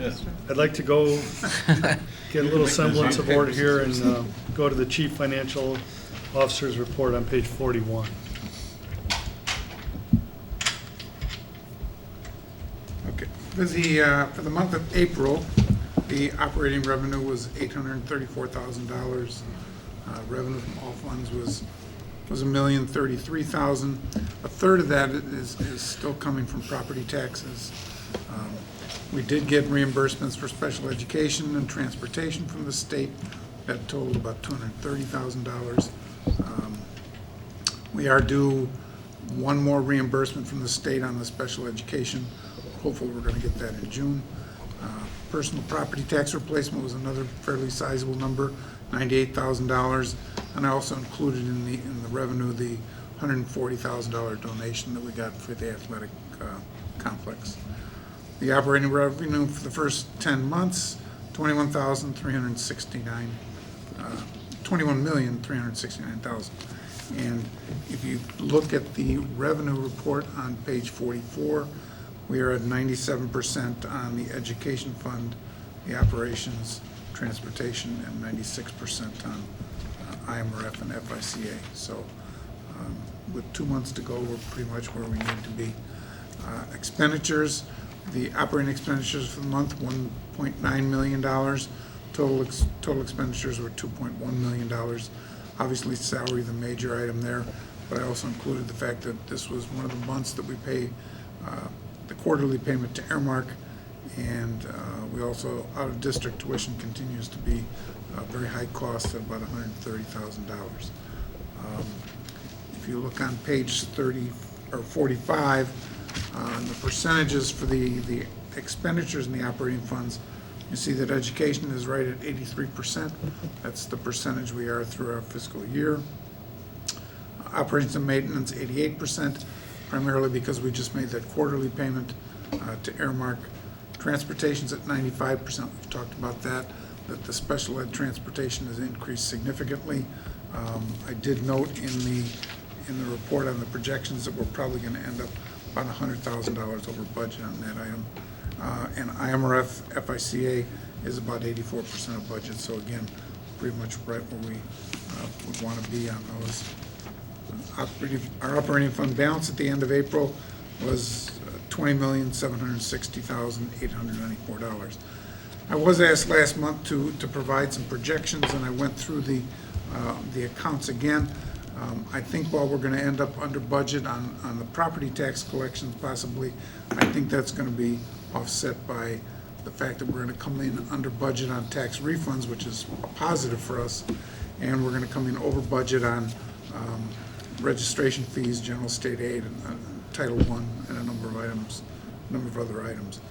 I'd like to go get a little semblance of order here and go to the Chief Financial Officer's report on page 41. Okay. For the month of April, the operating revenue was $834,000. Revenue from all funds was $1,033,000. A third of that is still coming from property taxes. We did get reimbursements for special education and transportation from the state. That totaled about $230,000. We are due one more reimbursement from the state on the special education. Hopefully we're going to get that in June. Personal property tax replacement was another fairly sizable number, $98,000. And I also included in the revenue the $140,000 donation that we got for the athletic complex. The operating revenue for the first 10 months, $21,369,000. And if you look at the revenue report on page 44, we are at 97% on the education fund, the operations, transportation, and 96% on IMRF and FICA. So with 2 months to go, we're pretty much where we need to be. Expenditures, the operating expenditures for the month, $1.9 million. Total expenditures were $2.1 million. Obviously, salary, the major item there, but I also included the fact that this was one of the months that we pay the quarterly payment to Airmark, and we also, out-of-district tuition continues to be a very high cost at about $130,000. If you look on page 30 or 45, the percentages for the expenditures in the operating funds, you see that education is right at 83%. That's the percentage we are through our fiscal year. Operations and maintenance, 88%, primarily because we just made that quarterly payment to Airmark. Transportation's at 95%. We've talked about that the special ed transportation has increased significantly. I did note in the report on the projections that we're probably going to end up about $100,000 over budget on that item. And IMRF FICA is about 84% of budget. So again, pretty much right where we would want to be on those. Our operating fund balance at the end of April was $20,760,894. I was asked last month to provide some projections, and I went through the accounts again. I think while we're going to end up under budget on the property tax collections possibly, I think that's going to be offset by the fact that we're going to come in under budget on tax refunds, which is positive for us, and we're going to come in over budget on registration fees, general state aid, and Title I, and a number of other items.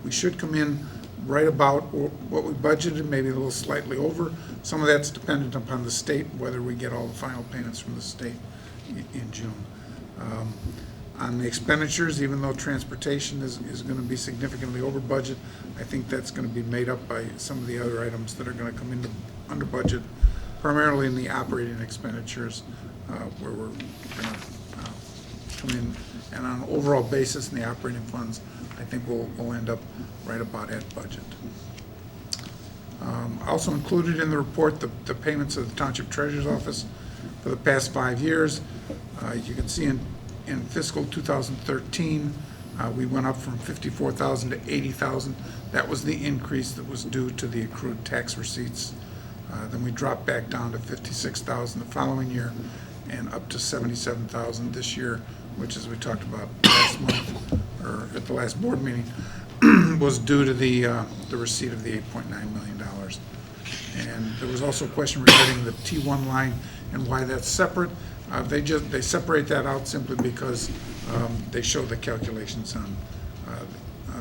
We should come in right about what we budgeted, maybe a little slightly over. Some of that's dependent upon the state, whether we get all the final payments from the state in June. On the expenditures, even though transportation is going to be significantly over budget, I think that's going to be made up by some of the other items that are going to come into under budget, primarily in the operating expenditures, where we're going to come in. And on an overall basis in the operating funds, I think we'll end up right about at budget. Also included in the report the payments of the Township Treasurer's Office for the past 5 years. You can see in fiscal 2013, we went up from $54,000 to $80,000. That was the increase that was due to the accrued tax receipts. Then we dropped back down to $56,000 the following year, and up to $77,000 this year, which, as we talked about last month or at the last board meeting, was due to the receipt of the $8.9 million. And there was also a question regarding the T1 line and why that's separate. They separate that out simply because they show the calculations on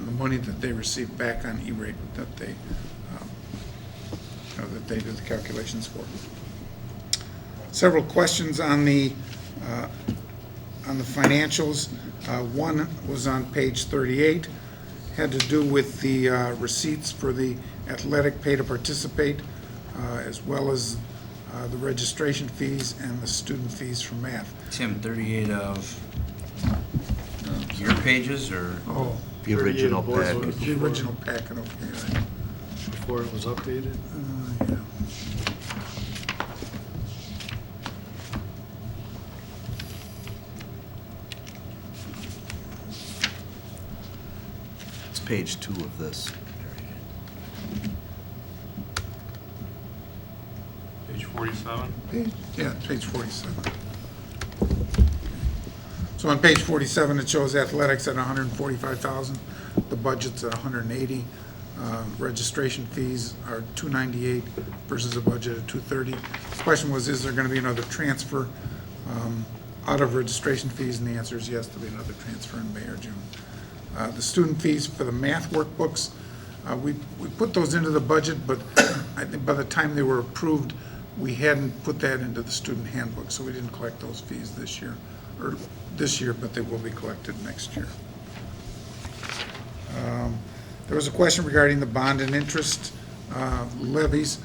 the money that they receive back on E-rate that they do the calculations for. Several questions on the financials. One was on page 38, had to do with the receipts for the athletic pay to participate, as well as the registration fees and the student fees for math. Tim, 38 of your pages, or? Oh, The original 38 boards package. was The original packet, okay, right. Before it was updated. Yeah. It's page 2 of this. Page 47. Page 47. So on page 47, it shows athletics at 145,000, the budget's at 180. Registration fees are 298 versus a budget of 230. The question was, is there going to be another transfer out of registration fees? And the answer is yes, there'll be another transfer in May or June. The student fees for the math workbooks, we put those into the budget, but I think by the time they were approved, we hadn't put that into the student handbook, so we didn't collect those fees this year, but they will be collected next year. There was a question regarding the bond and interest levies.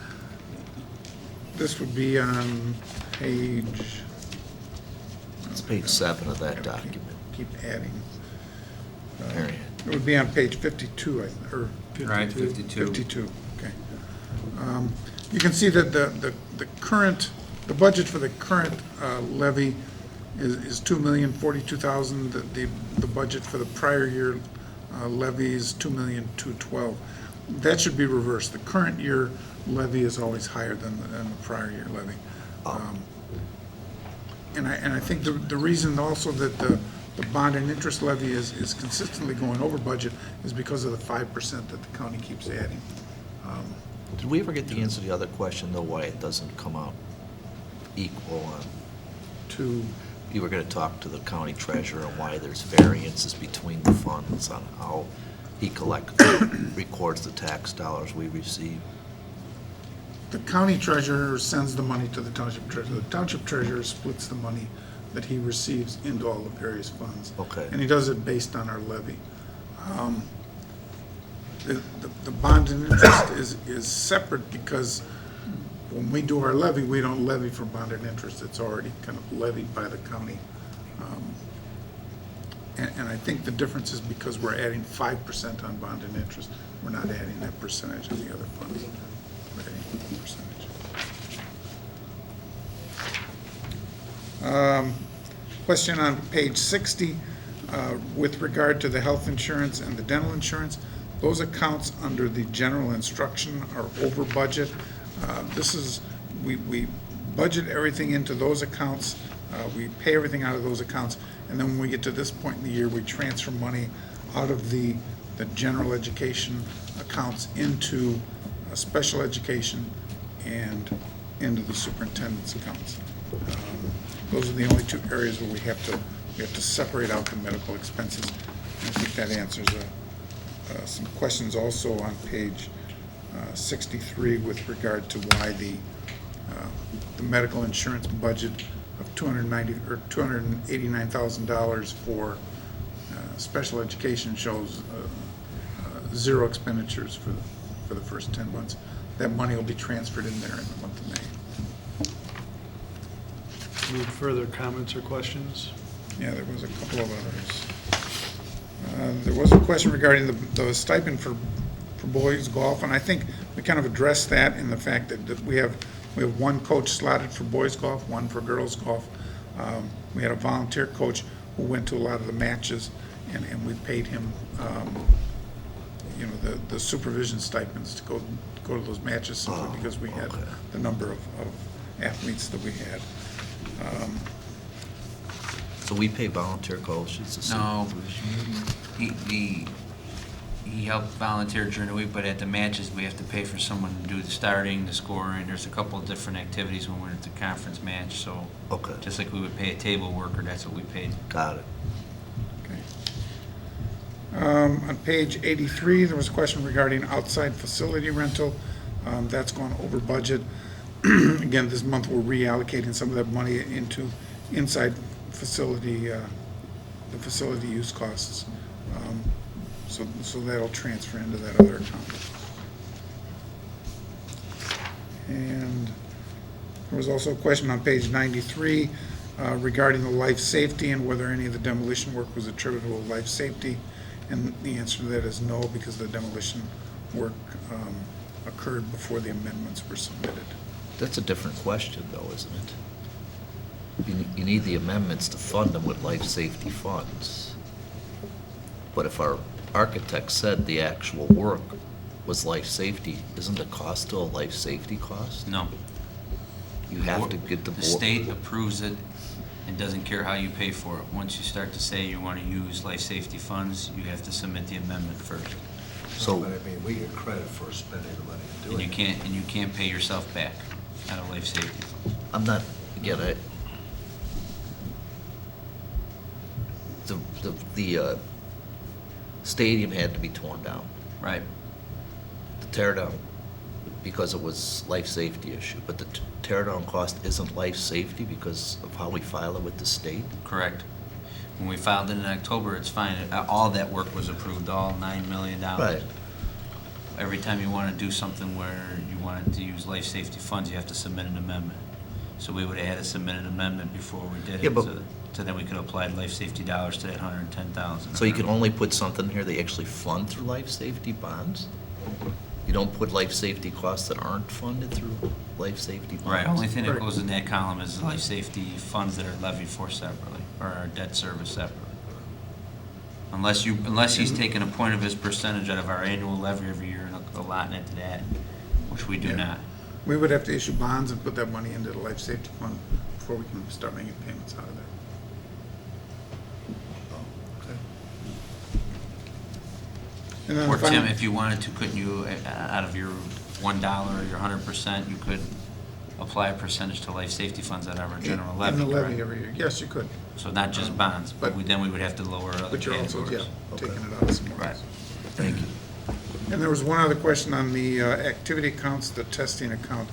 This would be on page... It's page 7 of that Yeah, document. Keep adding. Marion. It would be on page 52, or 52. Right, 52. 52, okay. You can see that the current, the budget for the current levy is $2,042,000. The budget for the prior year levy is $2,212,000. That should be reversed. The current year levy is always higher than the prior year levy. And I think the reason also that the bond and interest levy is consistently going over budget is because of the 5% that the county keeps adding. Did we ever get the answer to the other question, though, why it doesn't come out equal on? To, You were going to talk to the county treasurer and why there's variances between the funds on how he records the tax dollars we receive. the county treasurer sends the money to the township treasurer. The township treasurer splits the money that he receives into all the various funds. Okay. And he does it based on our levy. The bond and interest is separate because when we do our levy, we don't levy for bond and interest. It's already kind of levied by the county. And I think the difference is because we're adding 5% on bond and interest. We're not adding that percentage on the other funds. We're adding a percentage. Question on page 60, with regard to the health insurance and the dental insurance. Those accounts under the general instruction are over budget. We budget everything into those accounts. We pay everything out of those accounts. And then when we get to this point in the year, we transfer money out of the general education accounts into special education and into the superintendent's accounts. Those are the only two areas where we have to separate out the medical expenses. And I think that answers some questions also on page 63 with regard to why the medical insurance budget of $289,000 for special education shows zero expenditures for the first 10 months. That money will be transferred in there in the month of May. Need further comments or questions? Yeah, there was a couple of others. There was a question regarding the stipend for boys golf, and I think we kind of addressed that in the fact that we have one coach slotted for boys golf, one for girls golf. We had a volunteer coach who went to a lot of the matches, and we paid him, the supervision stipends to go to those matches simply because we had the number of athletes that we had. So we pay volunteer coaches to No, he helped volunteer during the week, but at the matches, we have to pay for someone to do the starting, the scoring. There's a couple of different activities when we're at the conference match, so. Okay. Just like we would pay a table worker, that's what we paid. Got it. Okay. On page 83, there was a question regarding outside facility rental. That's gone over budget. Again, this month we're reallocating some of that money into inside facility, the facility use costs. So that'll transfer into that other account. And there was also a question on page 93 regarding the life safety and whether any of the demolition work was attributable to life safety. And the answer to that is no, because the demolition work occurred before the amendments were submitted. That's a different question, though, isn't it? You need the amendments to fund them with life safety funds. But if our architect said the actual work was life safety, isn't the cost still a life safety cost? No. You have to get the The board. state approves it and doesn't care how you pay for it. Once you start to say you want to use life safety funds, you have to submit the amendment first. So- But I mean, we get credit for spending the money and And doing it. you can't pay yourself back out of life safety. I'm not, again, the stadium had to be torn down. Right. The tear down, because it was life safety issue, but the tear down cost isn't life safety because of how we file it with the state? Correct. When we filed it in October, it's fine. All that work was approved, all $9 million. Right. Every time you want to do something where you wanted to use life safety funds, you have to submit an amendment. So we would have had to submit an amendment before we did Yeah, it, but- so then we could apply life safety dollars to that 110,000. So you can only put something here they actually fund through life safety bonds? You don't put life safety costs that aren't funded through life safety bonds? Right, only thing that Right. goes in that column is life safety funds that are levied for separately, or are debt service separately. Unless he's taking a point of his percentage out of our annual levy every year and allotting it to that, which we do Yeah. not. We would have to issue bonds and put that money into the life safety fund before we can start making payments out of there. And then Or the final- Tim, if you wanted to, couldn't you, out of your $1 or your 100%, you could apply a percentage to life safety funds out of our general In levy, the levy correct? every year, yes, you could, So not just bonds, but but- then we would have to lower other but you're also, yeah, categories. taking it out of somewhere Right. else. Thank you. And there was one other question on the activity accounts, the testing account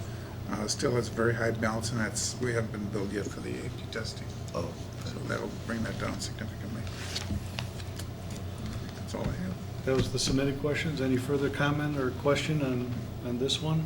still has a very high balance, and that's, we haven't been billed yet for the AP testing. Oh, So that'll bring that down significantly. That's all I have. That was the submitted questions. Any further comment or question on this one?